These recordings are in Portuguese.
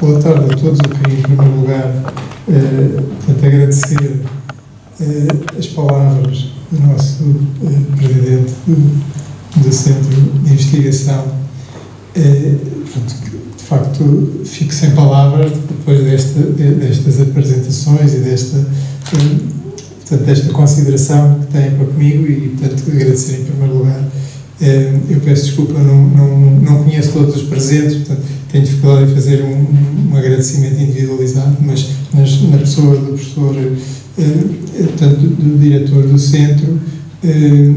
Boa tarde a todos. Eu queria, em primeiro lugar, agradecer as palavras do nosso Presidente do Centro de Investigação. De facto, fico sem palavras depois destas apresentações e desta consideração que têm para comigo e, portanto, agradecer em primeiro lugar. Eu peço desculpa, não conheço todos os presentes, portanto, tenho dificuldade em fazer um agradecimento individualizado, mas na pessoa do professor, portanto, do diretor do centro,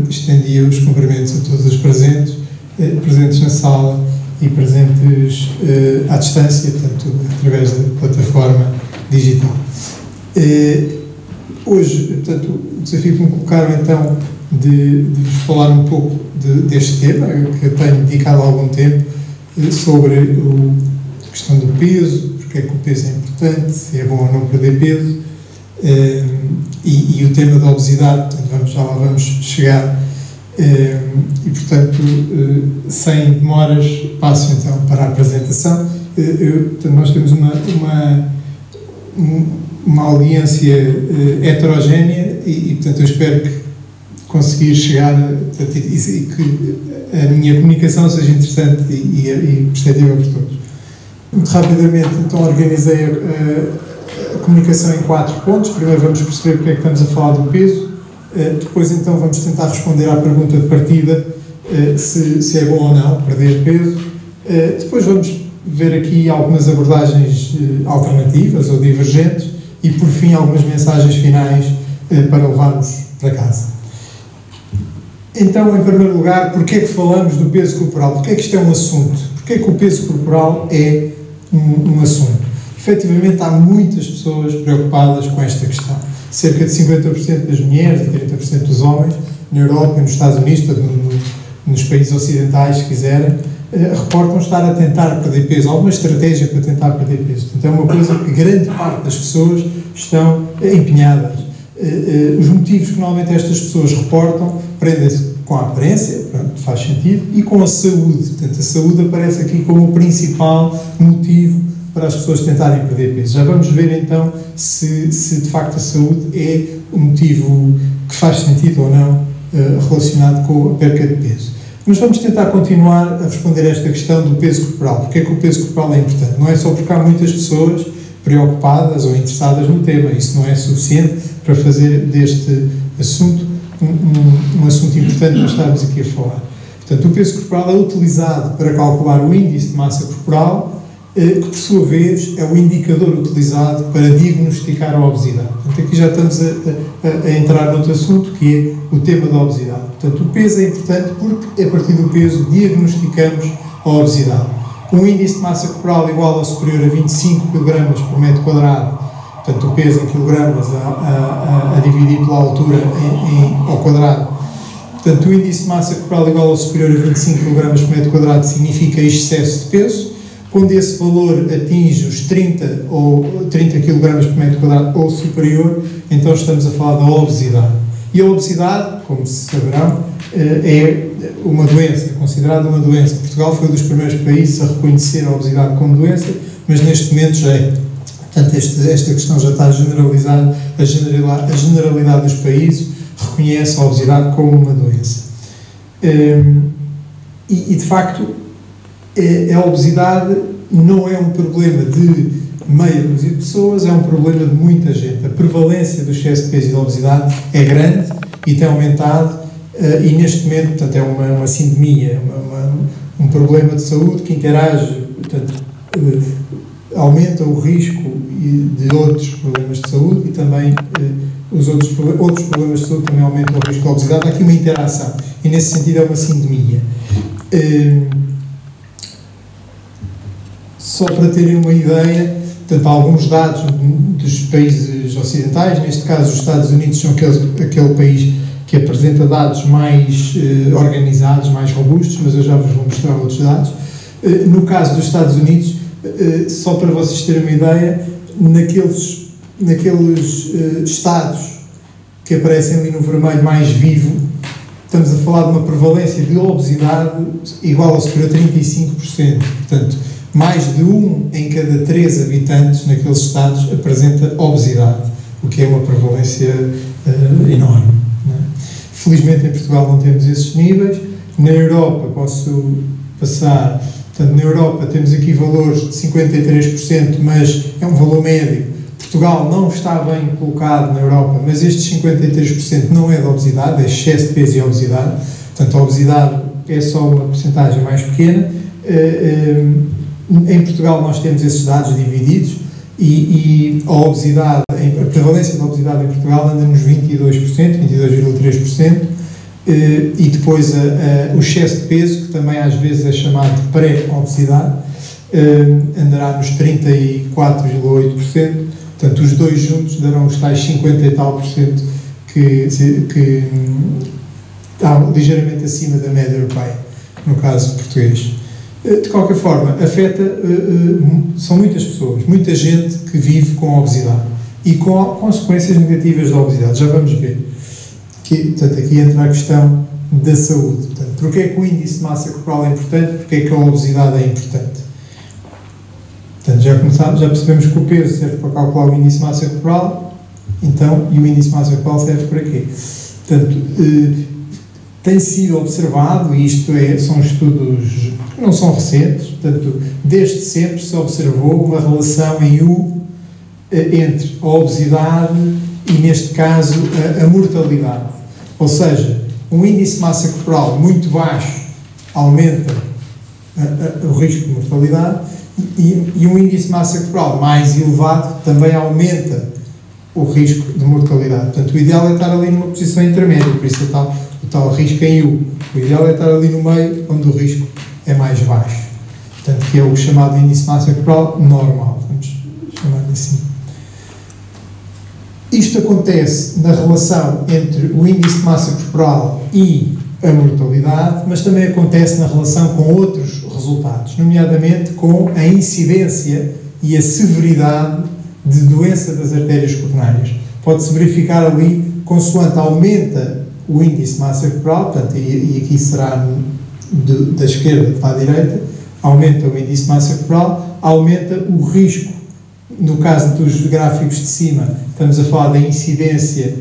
estendia os cumprimentos a todos os presentes, presentes na sala e presentes à distância, portanto, através da plataforma digital. Hoje, portanto, o desafio que me colocaram, então, de vos falar um pouco deste tema, que eu tenho dedicado algum tempo, sobre a questão do peso, porque é que o peso é importante, se é bom ou não perder peso, e o tema da obesidade, portanto, já lá vamos chegar, e, portanto, sem demoras, passo então para a apresentação. Portanto, nós temos uma audiência heterogénea e, portanto, eu espero que conseguir chegar, portanto, e que a minha comunicação seja interessante e perceptível por todos. Muito rapidamente, então, organizei a comunicação em 4 pontos. Primeiro vamos perceber porque é que estamos a falar do peso, depois então vamos tentar responder à pergunta de partida, se é bom ou não perder peso, depois vamos ver aqui algumas abordagens alternativas ou divergentes e, por fim, algumas mensagens finais para levarmos para casa. Então, em primeiro lugar, porquê é que falamos do peso corporal? Porquê é que isto é um assunto? Porquê é que o peso corporal é um assunto? Efetivamente, há muitas pessoas preocupadas com esta questão. Cerca de 50% das mulheres e 30% dos homens, na Europa e nos Estados Unidos, nos países ocidentais, se quiserem, reportam estar a tentar perder peso, alguma estratégia para tentar perder peso. Portanto, é uma coisa que grande parte das pessoas estão empenhadas. Os motivos que normalmente estas pessoas reportam prendem-se com a aparência, pronto, faz sentido, e com a saúde. Portanto, a saúde aparece aqui como o principal motivo para as pessoas tentarem perder peso. Já vamos ver então se de facto a saúde é um motivo que faz sentido ou não relacionado com a perca de peso. Mas vamos tentar continuar a responder a esta questão do peso corporal. Porque é que o peso corporal é importante? Não é só porque há muitas pessoas preocupadas ou interessadas no tema. Isso não é suficiente para fazer deste assunto um assunto importante para estarmos aqui a falar. Portanto, o peso corporal é utilizado para calcular o índice de massa corporal, que, por sua vez, é o indicador utilizado para diagnosticar a obesidade. Portanto, aqui já estamos a entrar noutro assunto, que é o tema da obesidade. Portanto, o peso é importante porque, a partir do peso, diagnosticamos a obesidade. Um índice de massa corporal igual ou superior a 25 kg por metro quadrado, portanto, o peso em quilogramas a dividir pela altura ao quadrado. Portanto, o índice de massa corporal igual ou superior a 25 kg por metro quadrado significa excesso de peso. Quando esse valor atinge os 30 kg por metro quadrado ou superior, então estamos a falar da obesidade. E a obesidade, como se saberão, é uma doença, é considerada uma doença. Portugal foi um dos primeiros países a reconhecer a obesidade como doença, mas neste momento já é. Portanto, esta questão já está generalizada, a generalidade dos países reconhece a obesidade como uma doença. E de facto, a obesidade não é um problema de meia dúzia de pessoas, é um problema de muita gente. A prevalência do excesso de peso e da obesidade é grande e tem aumentado, e neste momento, portanto, é uma sindemia, um problema de saúde que interage, portanto, aumenta o risco de outros problemas de saúde e também os outros problemas de saúde também aumentam o risco de obesidade. Há aqui uma interação e, nesse sentido, é uma sindemia. Só para terem uma ideia, portanto, há alguns dados dos países ocidentais, neste caso os Estados Unidos são aquele país que apresenta dados mais organizados, mais robustos, mas eu já vos vou mostrar outros dados. No caso dos Estados Unidos, só para vocês terem uma ideia, naqueles estados que aparecem ali no vermelho mais vivo, estamos a falar de uma prevalência de obesidade igual ou superior a 35%. Portanto, mais de 1 em cada 3 habitantes naqueles estados apresenta obesidade, o que é uma prevalência enorme. Não é? Felizmente em Portugal não temos esses níveis. Na Europa, posso passar, portanto, na Europa temos aqui valores de 53%, mas é um valor médio. Portugal não está bem colocado na Europa, mas estes 53% não é de obesidade, é excesso de peso e obesidade. Portanto, a obesidade é só uma porcentagem mais pequena. Em Portugal nós temos esses dados divididos e a obesidade, a prevalência da obesidade em Portugal anda nos 22%, 22,3%, e depois o excesso de peso, que também às vezes é chamado de pré-obesidade, andará nos 34,8%. Portanto, os dois juntos darão os tais 50 e tal % que está ligeiramente acima da média europeia, no caso português. De qualquer forma, afeta, são muitas pessoas, muita gente que vive com obesidade e com consequências negativas da obesidade. Já vamos ver. Portanto, aqui entra a questão da saúde. Portanto, porque é que o índice de massa corporal é importante? Porque é que a obesidade é importante? Portanto, já percebemos que o peso serve para calcular o índice de massa corporal, então, e o índice de massa corporal serve para quê? Portanto, tem sido observado, e isto são estudos que não são recentes, portanto, desde sempre se observou uma relação em U entre a obesidade e, neste caso, a mortalidade. Ou seja, um índice de massa corporal muito baixo aumenta o risco de mortalidade e um índice de massa corporal mais elevado também aumenta o risco de mortalidade. Portanto, o ideal é estar ali numa posição intermédia, por isso o tal risco em U. O ideal é estar ali no meio, onde o risco é mais baixo. Portanto, que é o chamado índice de massa corporal normal, vamos chamar assim. Isto acontece na relação entre o índice de massa corporal e a mortalidade, mas também acontece na relação com outros resultados, nomeadamente com a incidência e a severidade de doença das artérias coronárias. Pode-se verificar ali, consoante aumenta o índice de massa corporal, portanto, e aqui será da esquerda para a direita, aumenta o índice de massa corporal, aumenta o risco. No caso dos gráficos de cima, estamos a falar da incidência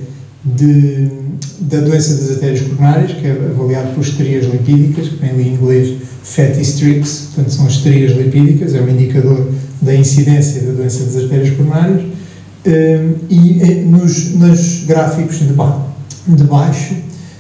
da doença das artérias coronárias, que é avaliado por estrias lipídicas, que vem ali em inglês fatty streaks, portanto são as estrias lipídicas, é um indicador da incidência da doença das artérias coronárias, e nos gráficos de baixo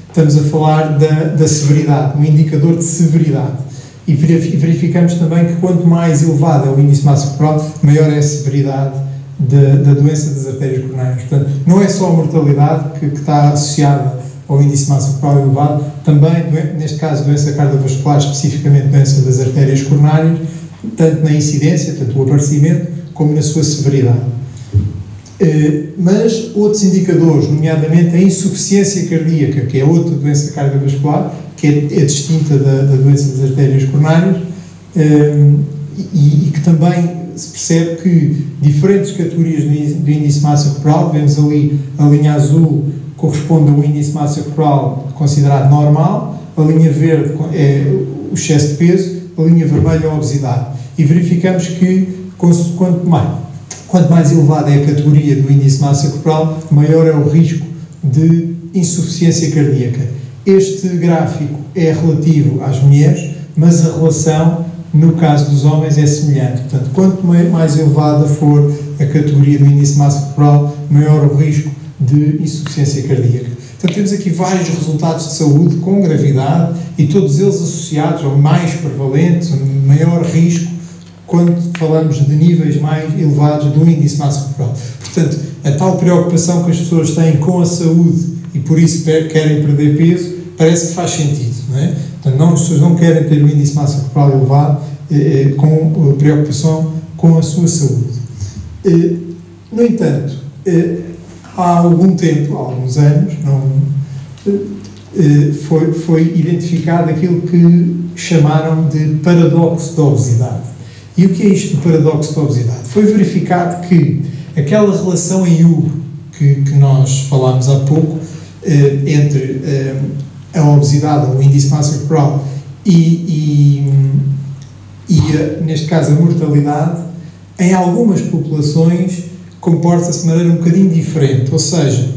estamos a falar da severidade, um indicador de severidade. E verificamos também que quanto mais elevado é o índice de massa corporal, maior é a severidade da doença das artérias coronárias. Portanto, não é só a mortalidade que está associada ao índice de massa corporal elevado, também, neste caso, doença cardiovascular, especificamente doença das artérias coronárias, tanto na incidência, tanto o aparecimento, como na sua severidade. Mas outros indicadores, nomeadamente a insuficiência cardíaca, que é outra doença cardiovascular, que é distinta da doença das artérias coronárias, e que também se percebe que diferentes categorias do índice de massa corporal, vemos ali a linha azul corresponde ao índice de massa corporal considerado normal, a linha verde é o excesso de peso, a linha vermelha é a obesidade. E verificamos que quanto mais elevada é a categoria do índice de massa corporal, maior é o risco de insuficiência cardíaca. Este gráfico é relativo às mulheres, mas a relação, no caso dos homens, é semelhante. Portanto, quanto mais elevada for a categoria do índice de massa corporal, maior o risco de insuficiência cardíaca. Portanto, temos aqui vários resultados de saúde com gravidade e todos eles associados ao mais prevalentes, ao maior risco, quando falamos de níveis mais elevados do índice de massa corporal. Portanto, a tal preocupação que as pessoas têm com a saúde e por isso querem perder peso, parece que faz sentido, não é? Portanto, as pessoas não querem ter o índice de massa corporal elevado com preocupação com a sua saúde. No entanto, há algum tempo, há alguns anos, foi identificado aquilo que chamaram de paradoxo da obesidade. E o que é isto do paradoxo da obesidade? Foi verificado que aquela relação em U que nós falámos há pouco, entre a obesidade, ou o índice de massa corporal, e neste caso, a mortalidade, em algumas populações, comporta-se de maneira um bocadinho diferente, ou seja,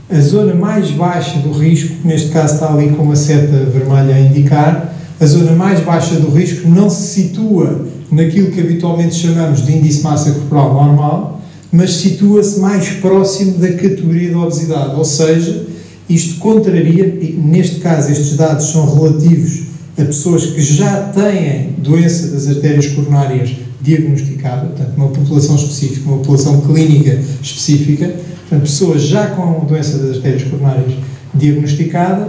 a zona mais baixa do risco, neste caso está ali com uma seta vermelha a indicar, a zona mais baixa do risco não se situa naquilo que habitualmente chamamos de índice de massa corporal normal, mas situa-se mais próximo da categoria da obesidade, ou seja, isto contraria, e neste caso estes dados são relativos a pessoas que já têm doença das artérias coronárias diagnosticada, portanto, uma população específica, uma população clínica específica, portanto, pessoas já com doença das artérias coronárias diagnosticada,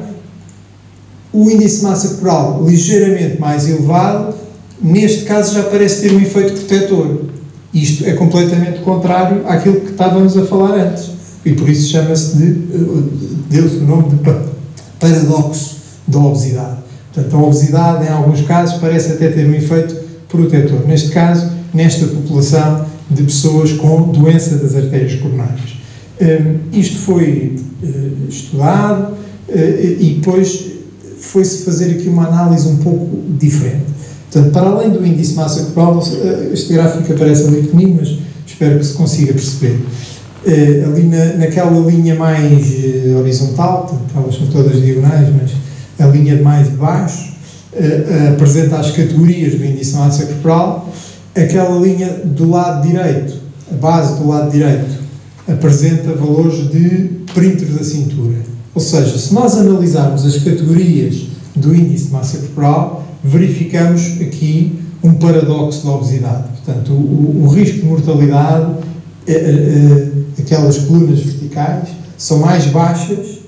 o índice de massa corporal ligeiramente mais elevado, neste caso já parece ter um efeito protetor. Isto é completamente contrário àquilo que estávamos a falar antes, e por isso chama-se deu-se o nome de paradoxo da obesidade. Portanto, a obesidade, em alguns casos, parece até ter um efeito protetor. Neste caso, nesta população de pessoas com doença das artérias coronárias. Isto foi estudado e depois foi-se fazer aqui uma análise um pouco diferente. Portanto, para além do índice de massa corporal, este gráfico aparece ali pequenino, mas espero que se consiga perceber. Ali naquela linha mais horizontal, portanto, elas são todas diagonais, mas a linha de mais de baixo apresenta as categorias do índice de massa corporal. Aquela linha do lado direito, a base do lado direito, apresenta valores de perímetro da cintura. Ou seja, se nós analisarmos as categorias do índice de massa corporal, verificamos aqui um paradoxo da obesidade. Portanto, o risco de mortalidade, aquelas colunas verticais, são mais baixas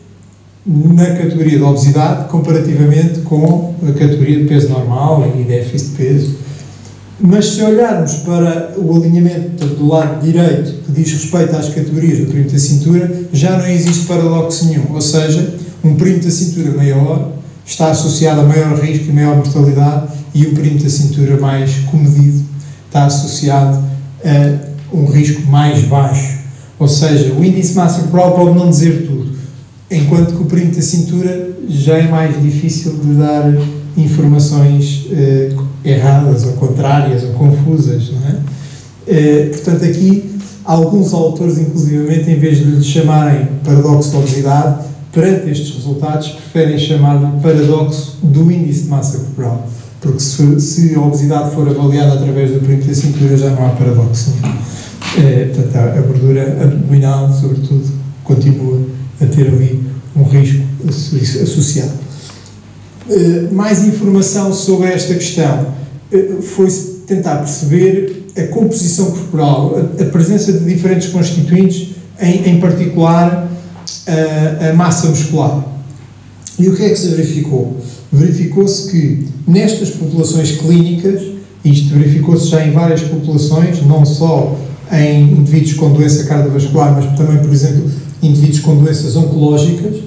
na categoria da obesidade comparativamente com a categoria de peso normal e déficit de peso. Mas se olharmos para o alinhamento do lado direito que diz respeito às categorias do perímetro da cintura, já não existe paradoxo nenhum, ou seja, um perímetro da cintura maior está associado a maior risco e maior mortalidade, e o perímetro da cintura mais comedido está associado a um risco mais baixo. Ou seja, o índice de massa corporal pode não dizer tudo, enquanto que o perímetro da cintura já é mais difícil de dar informações erradas ou contrárias ou confusas, não é? Portanto, aqui alguns autores, inclusivamente, em vez de lhe chamarem paradoxo da obesidade, perante estes resultados, preferem chamar-lhe paradoxo do índice de massa corporal, porque se a obesidade for avaliada através do perímetro da cintura, já não há paradoxo nenhum. Portanto, a gordura abdominal, sobretudo, continua a ter ali um risco associado. Mais informação sobre esta questão foi-se tentar perceber a composição corporal, a presença de diferentes constituintes, em particular a massa muscular. E o que é que se verificou? Verificou-se que nestas populações clínicas, isto verificou-se já em várias populações, não só em indivíduos com doença cardiovascular, mas também, por exemplo, indivíduos com doenças oncológicas,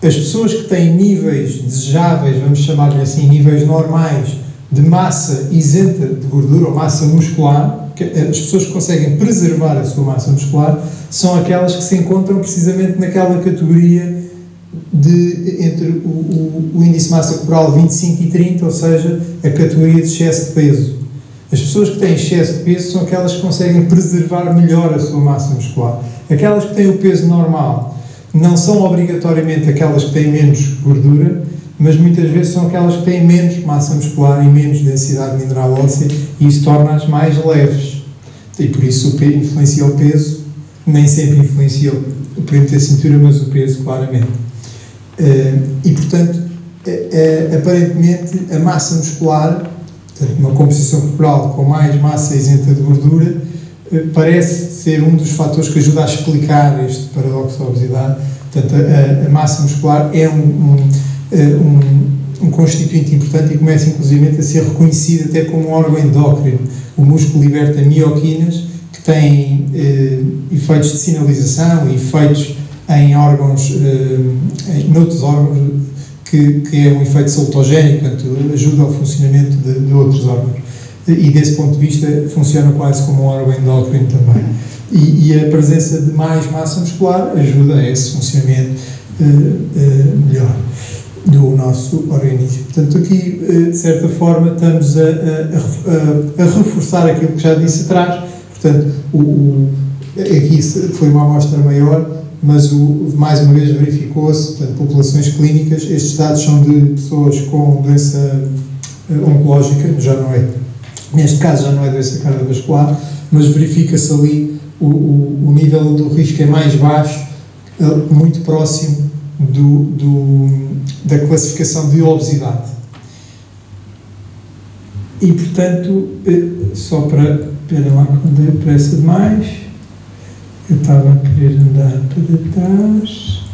as pessoas que têm níveis desejáveis, vamos chamar-lhe assim, níveis normais de massa isenta de gordura ou massa muscular, as pessoas que conseguem preservar a sua massa muscular, são aquelas que se encontram precisamente naquela categoria entre o índice de massa corporal 25 e 30, ou seja, a categoria de excesso de peso. As pessoas que têm excesso de peso são aquelas que conseguem preservar melhor a sua massa muscular. Aquelas que têm o peso normal não são obrigatoriamente aquelas que têm menos gordura, mas muitas vezes são aquelas que têm menos massa muscular e menos densidade mineral óssea, e isso torna-as mais leves. E por isso influencia o peso, nem sempre influencia o perímetro da cintura, mas o peso claramente. E portanto, aparentemente, a massa muscular, portanto, uma composição corporal com mais massa isenta de gordura, parece ser um dos fatores que ajuda a explicar este paradoxo da obesidade. Portanto, a massa muscular é um constituinte importante e começa inclusivamente a ser reconhecido até como um órgão endócrino. O músculo liberta mioquinas que têm efeitos de sinalização e efeitos em órgãos, noutros órgãos, que é um efeito salutogénico, portanto, ajuda ao funcionamento de outros órgãos. E desse ponto de vista funciona quase como um órgão endócrino também. E a presença de mais massa muscular ajuda a esse funcionamento melhor. do nosso organismo. Portanto, aqui, de certa forma, estamos a reforçar aquilo que já disse atrás. Portanto, aqui foi uma amostra maior, mas mais uma vez verificou-se, portanto, populações clínicas, estes dados são de pessoas com doença oncológica, já não é, neste caso já não é doença cardiovascular, mas verifica-se ali o nível do risco é mais baixo, muito próximo da classificação de obesidade. E, portanto, só para... Espera lá que andei depressa demais. Eu estava a querer andar para trás.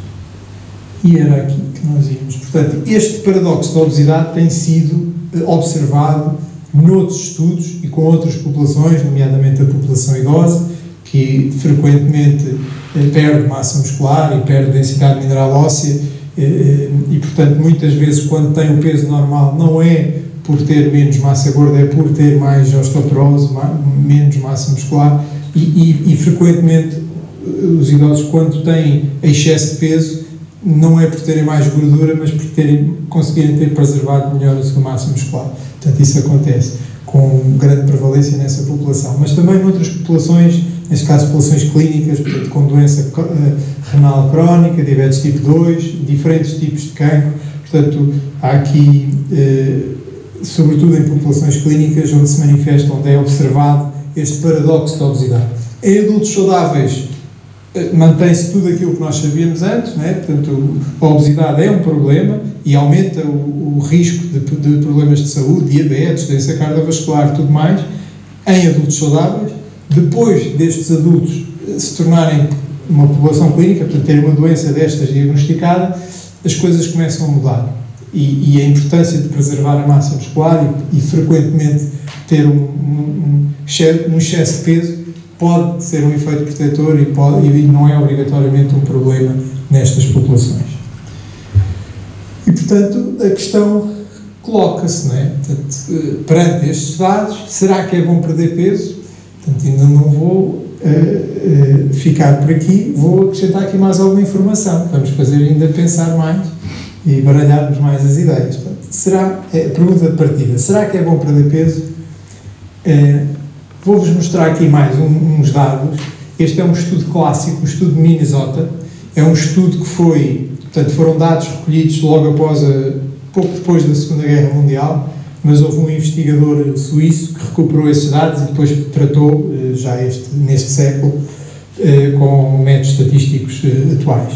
E era aqui que nós íamos. Portanto, este paradoxo da obesidade tem sido observado noutros estudos e com outras populações, nomeadamente a população idosa, que frequentemente perde massa muscular e perde densidade mineral óssea e, portanto, muitas vezes quando tem o peso normal não é por ter menos massa gorda, é por ter mais osteoporose, menos massa muscular e frequentemente os idosos, quando têm excesso de peso, não é por terem mais gordura, mas por conseguirem ter preservado melhor a sua massa muscular. Portanto, isso acontece com grande prevalência nessa população. Mas também noutras populações, neste caso populações clínicas, portanto, com doença renal crónica, diabetes tipo 2, diferentes tipos de cancro. Portanto, há aqui, sobretudo em populações clínicas, onde se manifesta, onde é observado este paradoxo da obesidade. Em adultos saudáveis, mantém-se tudo aquilo que nós sabíamos antes, não é? Portanto, a obesidade é um problema e aumenta o risco de problemas de saúde, diabetes, doença cardiovascular, tudo mais, em adultos saudáveis. Depois destes adultos se tornarem uma população clínica, portanto, terem uma doença destas diagnosticada, as coisas começam a mudar. E a importância de preservar a massa muscular e frequentemente ter um excesso de peso pode ser um efeito protetor e não é obrigatoriamente um problema nestas populações. E, portanto, a questão coloca-se, não é? Portanto, perante estes dados, será que é bom perder peso? Portanto, ainda não vou ficar por aqui, vou acrescentar aqui mais alguma informação, vamos fazer ainda pensar mais e baralharmos mais as ideias. Portanto, pergunta de partida, será que é bom perder peso? Vou-vos mostrar aqui mais uns dados. Este é um estudo clássico, um estudo de Minnesota. É um estudo que portanto, foram dados recolhidos logo após, pouco depois da Segunda Guerra Mundial, mas houve um investigador suíço que recuperou esses dados e depois tratou, já neste século, com métodos estatísticos atuais.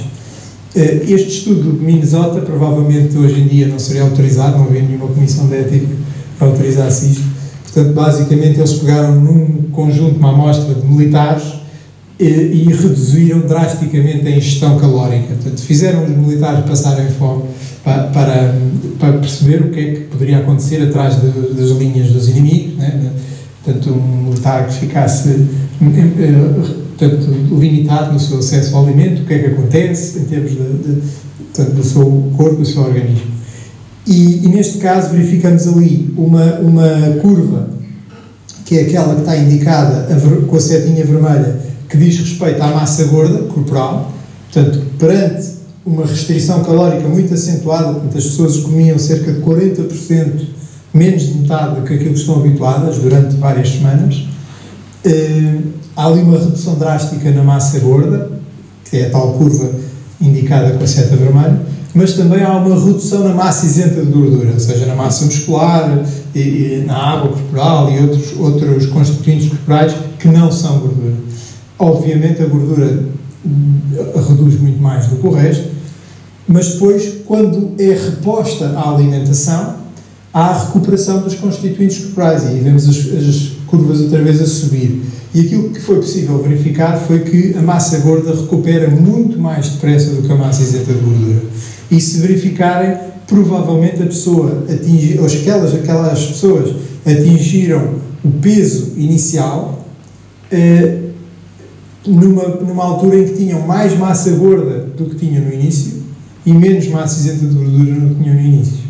Este estudo de Minnesota, provavelmente hoje em dia não seria autorizado, não havia nenhuma comissão de ética que autorizasse isto. Portanto, basicamente, eles pegaram num conjunto, uma amostra de militares e reduziram drasticamente a ingestão calórica. Portanto, fizeram os militares passarem fome para perceber o que é que poderia acontecer atrás das linhas dos inimigos, né? Portanto, um militar que ficasse limitado no seu acesso ao alimento, o que é que acontece em termos portanto, do seu corpo, do seu organismo. E neste caso verificamos ali uma curva, que é aquela que está indicada com a setinha vermelha, que diz respeito à massa gorda corporal. Portanto, perante uma restrição calórica muito acentuada, portanto, as pessoas comiam cerca de 40% menos de metade do que aquilo que estão habituadas durante várias semanas. Há ali uma redução drástica na massa gorda, que é a tal curva indicada com a seta vermelha, mas também há uma redução na massa isenta de gordura, ou seja, na massa muscular, e na água corporal e outros constituintes corporais que não são gordura. Obviamente a gordura reduz muito mais do que o resto, mas depois, quando é reposta à alimentação, há a recuperação dos constituintes corporais, e aí vemos as curvas outra vez a subir. E aquilo que foi possível verificar foi que a massa gorda recupera muito mais depressa do que a massa isenta de gordura. E se verificarem, provavelmente a pessoa atinge, ou aquelas pessoas atingiram o peso inicial numa altura em que tinham mais massa gorda do que tinham no início e menos massa isenta de gordura do que tinham no início.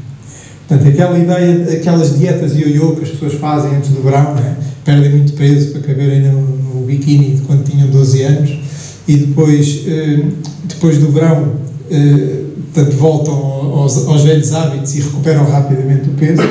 Portanto, aquela ideia, aquelas dietas ioiô que as pessoas fazem antes do verão, né? Perdem muito peso para caberem no biquíni de quando tinham 12 anos e depois do verão portanto, voltam aos velhos hábitos e recuperam rapidamente o peso,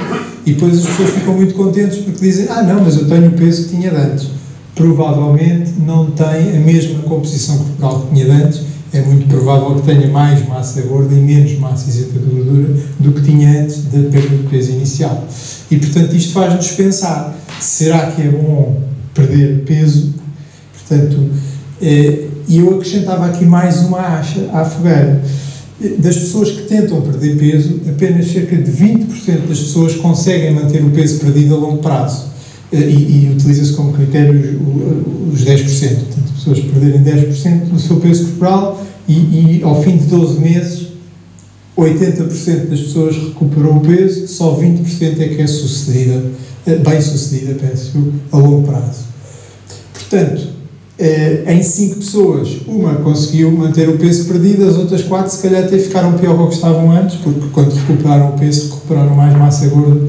e depois as pessoas ficam muito contentes porque dizem, não, mas eu tenho o peso que tinha de antes. Provavelmente não tem a mesma composição corporal que tinha de antes, é muito provável que tenha mais massa gorda e menos massa isenta de gordura do que tinha antes da perda de peso inicial. E, portanto, isto faz-nos pensar, será que é bom perder peso? Portanto, e eu acrescentava aqui mais uma acha à fogueira. Das pessoas que tentam perder peso, apenas cerca de 20% das pessoas conseguem manter o peso perdido a longo prazo. E utiliza-se como critério os 10%. Portanto, pessoas perderem 10% do seu peso corporal e ao fim de 12 meses, 80% das pessoas recuperou o peso, só 20% é que é bem-sucedida, a longo prazo. Portanto, em 5 pessoas, uma conseguiu manter o peso perdido, as outras 4 se calhar até ficaram pior do que estavam antes, porque quando recuperaram o peso, recuperaram mais massa gorda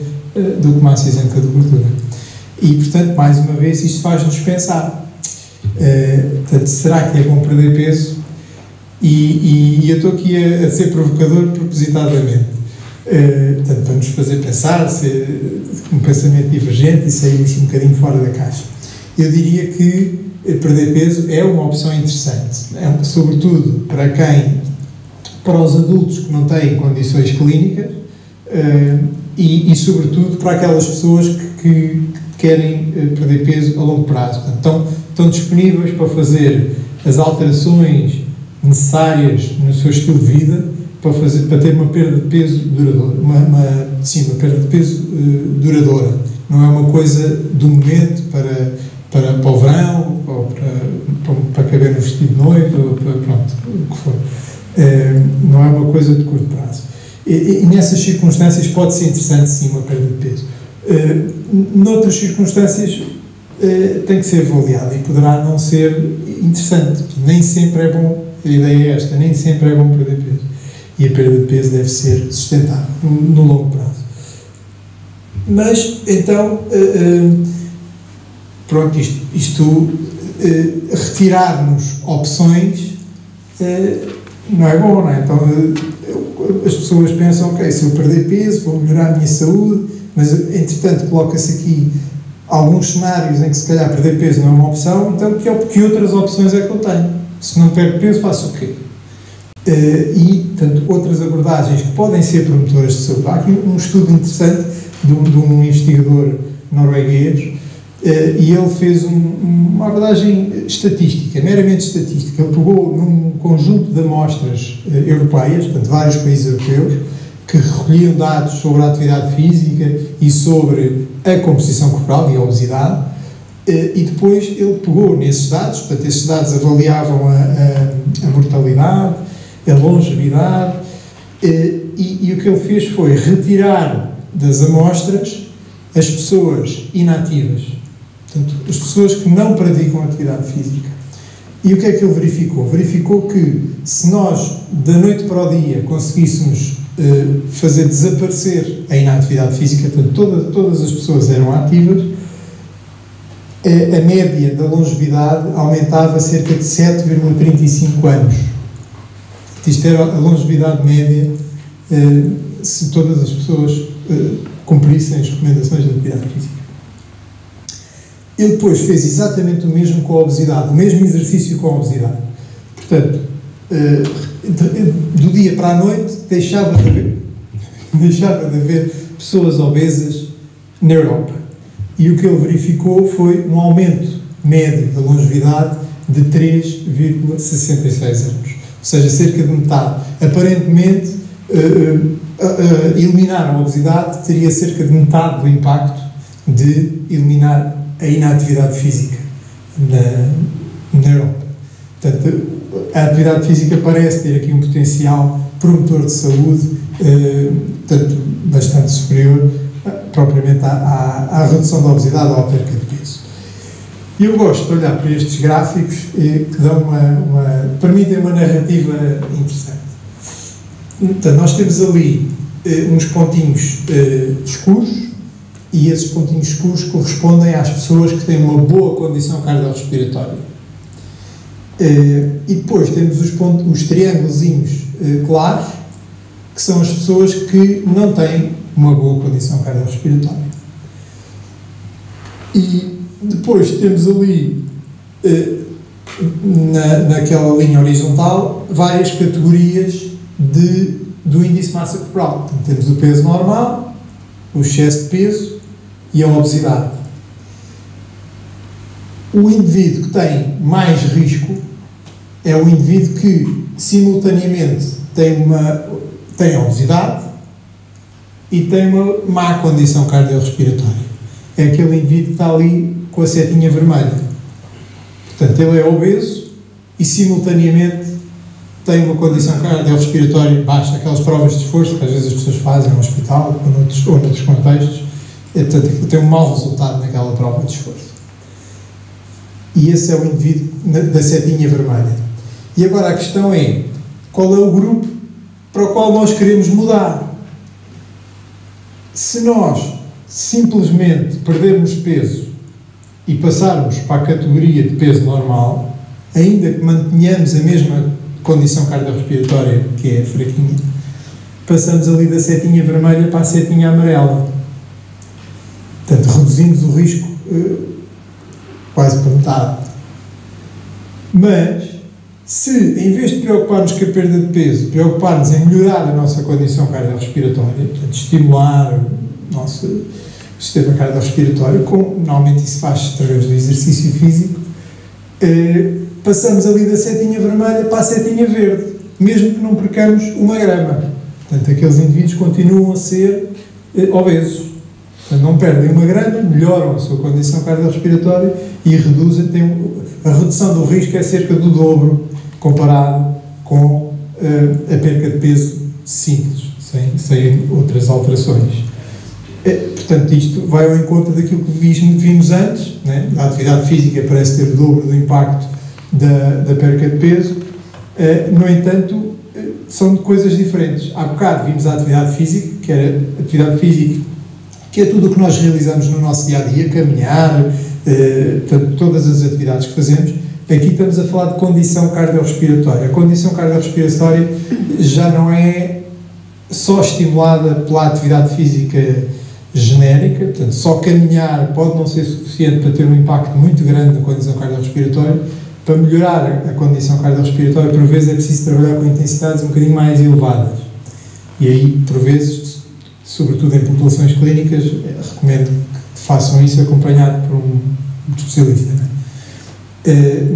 do que massa isenta de gordura. E, portanto, mais uma vez, isto faz-nos pensar, portanto, será que é bom perder peso? E eu estou aqui a ser provocador propositadamente, portanto, para nos fazer pensar, ser um pensamento divergente e sairmos um bocadinho fora da caixa. Eu diria que perder peso é uma opção interessante, sobretudo para os adultos que não têm condições clínicas e sobretudo para aquelas pessoas que querem perder peso a longo prazo. Portanto, estão disponíveis para fazer as alterações necessárias no seu estilo de vida para ter uma perda de peso duradoura, uma perda de peso duradoura. Não é uma coisa do momento para o verão, ou para caber no vestido de noiva, ou pronto, o que for. Não é uma coisa de curto prazo. E nessas circunstâncias pode ser interessante, sim, uma perda de peso. Noutras circunstâncias tem que ser avaliado e poderá não ser interessante. Nem sempre é bom, a ideia é esta, nem sempre é bom perder peso. E a perda de peso deve ser sustentável no longo prazo. Mas, então, pronto, retirar-nos opções não é bom, não é? Então, as pessoas pensam, ok, se eu perder peso, vou melhorar a minha saúde, mas, entretanto, coloca-se aqui alguns cenários em que, se calhar, perder peso não é uma opção, então, que outras opções é que eu tenho? Se não perco peso, faço o quê? E, portanto, outras abordagens que podem ser promotoras de saúde. Há aqui um estudo interessante de um investigador norueguês, e ele fez uma abordagem estatística, meramente estatística. Ele pegou num conjunto de amostras europeias, portanto, vários países europeus, que recolhiam dados sobre a atividade física e sobre a composição corporal e a obesidade, e depois ele pegou nesses dados, portanto, esses dados avaliavam a mortalidade, a longevidade, e o que ele fez foi retirar das amostras as pessoas inativas, portanto, as pessoas que não praticam atividade física. E o que é que ele verificou? Verificou que se nós, da noite para o dia, conseguíssemos fazer desaparecer a inatividade física, portanto, todas as pessoas eram ativas, a média da longevidade aumentava cerca de 7,35 anos. Isto era a longevidade média se todas as pessoas cumprissem as recomendações de atividade física. Ele depois fez exatamente o mesmo com a obesidade, o mesmo exercício com a obesidade. Portanto, do dia para a noite deixava de haver pessoas obesas na Europa. E o que ele verificou foi um aumento médio da longevidade de 3,66 anos. Ou seja, cerca de metade. Aparentemente, eliminar a obesidade teria cerca de metade do impacto de eliminar a inatividade física na Europa. Portanto, a atividade física parece ter aqui um potencial promotor de saúde, portanto, bastante superior propriamente à redução da obesidade ou à perca de peso. E eu gosto de olhar para estes gráficos que dão permitem uma narrativa interessante. Então, nós temos ali uns pontinhos escuros, e esses pontinhos escuros correspondem às pessoas que têm uma boa condição cardiorrespiratória. E depois temos os triângulozinhos claros, que são as pessoas que não têm uma boa condição cardiorrespiratória. E depois temos ali, naquela linha horizontal, várias categorias do índice de massa corporal. Então, temos o peso normal, o excesso de peso e a obesidade. O indivíduo que tem mais risco é o indivíduo que, simultaneamente, tem obesidade e tem uma má condição cardiorrespiratória. É aquele indivíduo que está ali com a setinha vermelha. Portanto, ele é obeso e, simultaneamente, tem uma condição cardiorrespiratória baixa, aquelas provas de esforço que às vezes as pessoas fazem no hospital ou noutros contextos. Portanto, aquilo tem um mau resultado naquela prova de esforço. E esse é o indivíduo da setinha vermelha. E agora a questão é, qual é o grupo para o qual nós queremos mudar? Se nós simplesmente perdermos peso e passarmos para a categoria de peso normal, ainda que mantenhamos a mesma condição cardiorrespiratória, que é fraquinha, passamos ali da setinha vermelha para a setinha amarela. Portanto, reduzimos o risco quase para metade. Mas, se em vez de preocuparmos com a perda de peso, preocuparmos em melhorar a nossa condição cardiorrespiratória, portanto, estimular o nosso sistema cardiorrespiratório, normalmente isso faz através do exercício físico, passamos ali da setinha vermelha para a setinha verde, mesmo que não percamos 1 grama. Portanto, aqueles indivíduos continuam a ser obesos. Portanto, não perdem 1 grama, melhoram a sua condição cardiorrespiratória e reduzem, a redução do risco é cerca do dobro comparado com a perca de peso simples, sem outras alterações. Portanto, isto vai ao encontro daquilo que vimos antes, né? A atividade física parece ter o dobro do impacto da perca de peso. No entanto, são coisas diferentes. Há bocado vimos a atividade física, que é tudo o que nós realizamos no nosso dia-a-dia, caminhar, portanto, todas as atividades que fazemos. Aqui estamos a falar de condição cardiorrespiratória. A condição cardiorrespiratória já não é só estimulada pela atividade física genérica, portanto, só caminhar pode não ser suficiente para ter um impacto muito grande na condição cardiorrespiratória. Para melhorar a condição cardiorrespiratória, por vezes é preciso trabalhar com intensidades um bocadinho mais elevadas. E aí, por vezes, sobretudo em populações clínicas, recomendo que façam isso acompanhado por um especialista. Não é?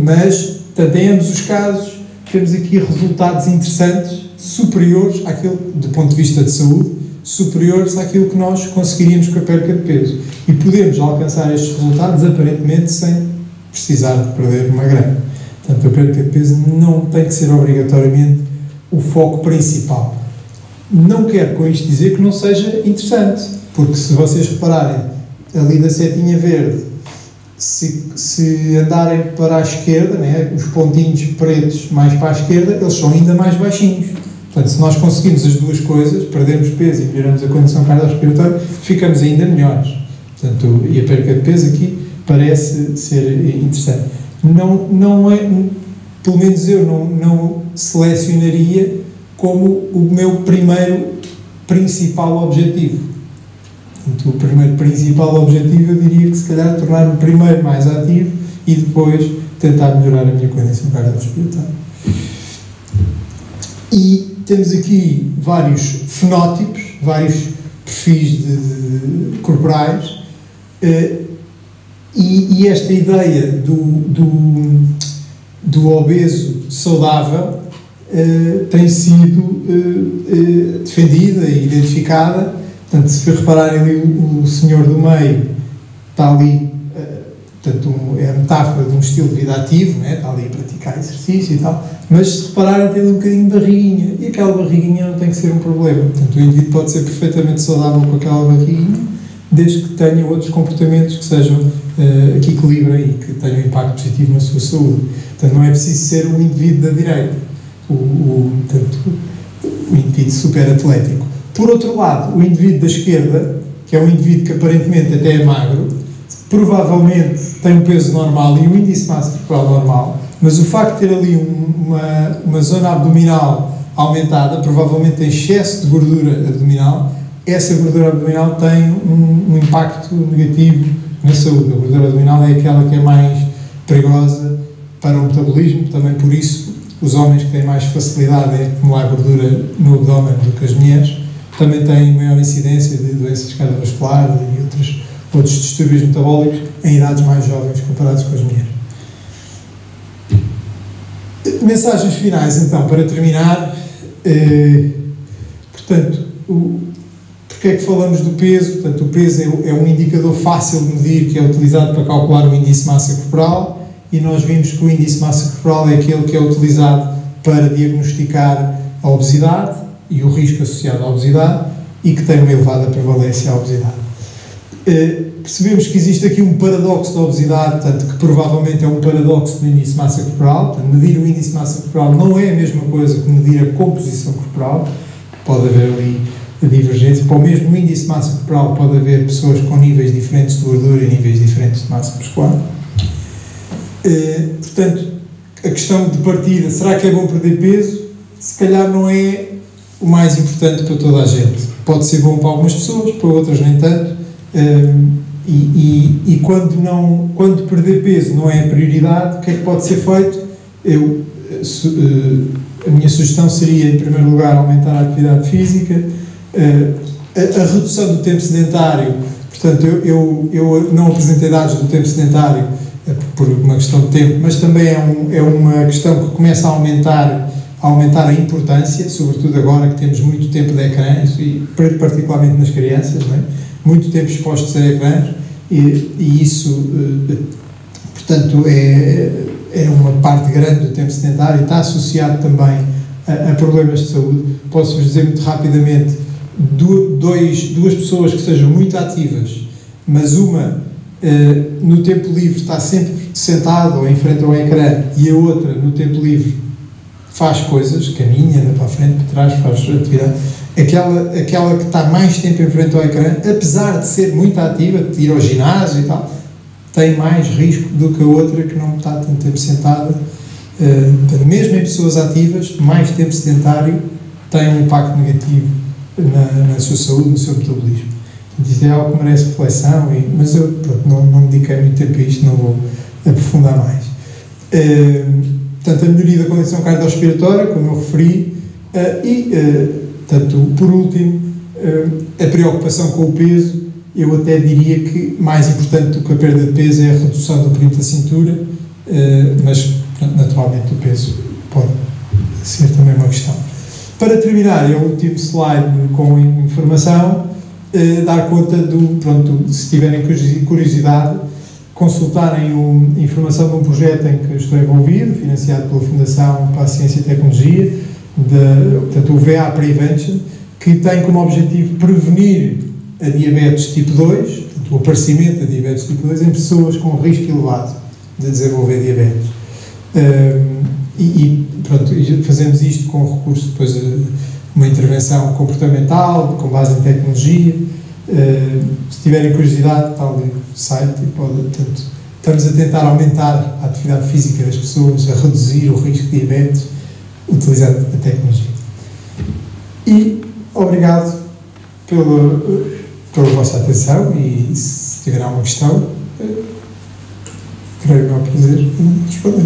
Mas, portanto, em ambos os casos, temos aqui resultados interessantes, superiores àquilo, do ponto de vista de saúde, superiores àquilo que nós conseguiríamos com a perca de peso. E podemos alcançar estes resultados, aparentemente, sem precisar de perder 1 grama. Portanto, a perca de peso não tem que ser obrigatoriamente o foco principal. Não quero com isto dizer que não seja interessante, porque se vocês repararem, ali da setinha verde, se andarem para a esquerda, né, os pontinhos pretos mais para a esquerda, eles são ainda mais baixinhos. Portanto, se nós conseguimos as duas coisas, perdemos peso e melhoramos a condição cardiorrespiratória, ficamos ainda melhores. Portanto, e a perca de peso aqui parece ser interessante. Não é, pelo menos eu não selecionaria como o meu primeiro principal objetivo. Portanto, o primeiro principal objetivo eu diria que se calhar tornar-me primeiro mais ativo e depois tentar melhorar a minha condição cardiorrespiratória. E temos aqui vários fenótipos, vários perfis corporais, e esta ideia do obeso saudável tem sido defendida e identificada. Portanto, se repararem ali, o senhor do meio está ali, portanto, é a metáfora de um estilo de vida ativo, né? Está ali a praticar exercício e tal, mas se repararem tem ali um bocadinho de barriguinha, e aquela barriguinha não tem que ser um problema. Portanto, o indivíduo pode ser perfeitamente saudável com aquela barriguinha, desde que tenha outros comportamentos que sejam, que equilibrem e que tenham impacto positivo na sua saúde. Portanto, não é preciso ser um indivíduo da direita, portanto, o indivíduo super atlético. Por outro lado, o indivíduo da esquerda, que é um indivíduo que aparentemente até é magro, provavelmente tem um peso normal e um índice de massa corporal normal, mas o facto de ter ali uma zona abdominal aumentada, provavelmente em excesso de gordura abdominal, essa gordura abdominal tem um impacto negativo na saúde. A gordura abdominal é aquela que é mais perigosa para o metabolismo, também por isso os homens que têm mais facilidade em acumular gordura no abdômen do que as mulheres também têm maior incidência de doenças cardiovasculares e outros distúrbios metabólicos em idades mais jovens comparados com as mulheres. Mensagens finais, então, para terminar. Portanto, porque é que falamos do peso? Portanto, o peso é um indicador fácil de medir que é utilizado para calcular o índice de massa corporal, e nós vimos que o índice de massa corporal é aquele que é utilizado para diagnosticar a obesidade e o risco associado à obesidade e que tem uma elevada prevalência à obesidade. Percebemos que existe aqui um paradoxo da obesidade, portanto, que provavelmente é um paradoxo do índice de massa corporal. Portanto, medir o índice de massa corporal não é a mesma coisa que medir a composição corporal. Pode haver ali a divergência. Para o mesmo índice de massa corporal pode haver pessoas com níveis diferentes de gordura e níveis diferentes de massa muscular. Portanto, a questão de partida, será que é bom perder peso? Se calhar não é o mais importante para toda a gente. Pode ser bom para algumas pessoas, para outras nem tanto. E quando perder peso não é a prioridade, o que é que pode ser feito? A minha sugestão seria, em primeiro lugar, aumentar a atividade física, a redução do tempo sedentário. Portanto, eu não apresentei dados do tempo sedentário por uma questão de tempo, mas também é uma questão que começa a aumentar a importância, sobretudo agora que temos muito tempo de ecrãs, e particularmente nas crianças, não é? Muito tempo expostos a ecrãs, e isso, portanto, é uma parte grande do tempo sedentário e está associado também a problemas de saúde. Posso-vos dizer muito rapidamente, duas pessoas que sejam muito ativas, mas uma no tempo livre está sempre sentada ou em frente ao ecrã, e a outra no tempo livre faz coisas, caminha, anda para a frente, para trás, faz atividade. Aquela que está mais tempo em frente ao ecrã, apesar de ser muito ativa, de ir ao ginásio e tal, tem mais risco do que a outra que não está tanto tempo sentada. Mesmo em pessoas ativas, mais tempo sedentário tem um impacto negativo na sua saúde, no seu metabolismo. Isto é algo que merece reflexão, mas eu não dediquei muito tempo a isto, não vou aprofundar mais. Portanto, a melhoria da condição cardiorrespiratória, como eu referi, portanto, por último, a preocupação com o peso. Eu até diria que mais importante do que a perda de peso é a redução do perímetro da cintura, mas naturalmente o peso pode ser também uma questão. Para terminar, é o último slide com informação, dar conta se tiverem curiosidade, consultarem informação de um projeto em que estou envolvido, financiado pela Fundação para a Ciência e Tecnologia, portanto, o VA Prevention, que tem como objetivo prevenir a diabetes tipo 2, portanto, o aparecimento da diabetes tipo 2 em pessoas com risco elevado de desenvolver diabetes. Fazemos isto com recurso depois a uma intervenção comportamental, com base em tecnologia. Se tiverem curiosidade, está ali o site, portanto, estamos a tentar aumentar a atividade física das pessoas, a reduzir o risco de diabetes, utilizando a tecnologia. E obrigado pela vossa atenção, e se tiver alguma questão, terei o meu prazer em responder.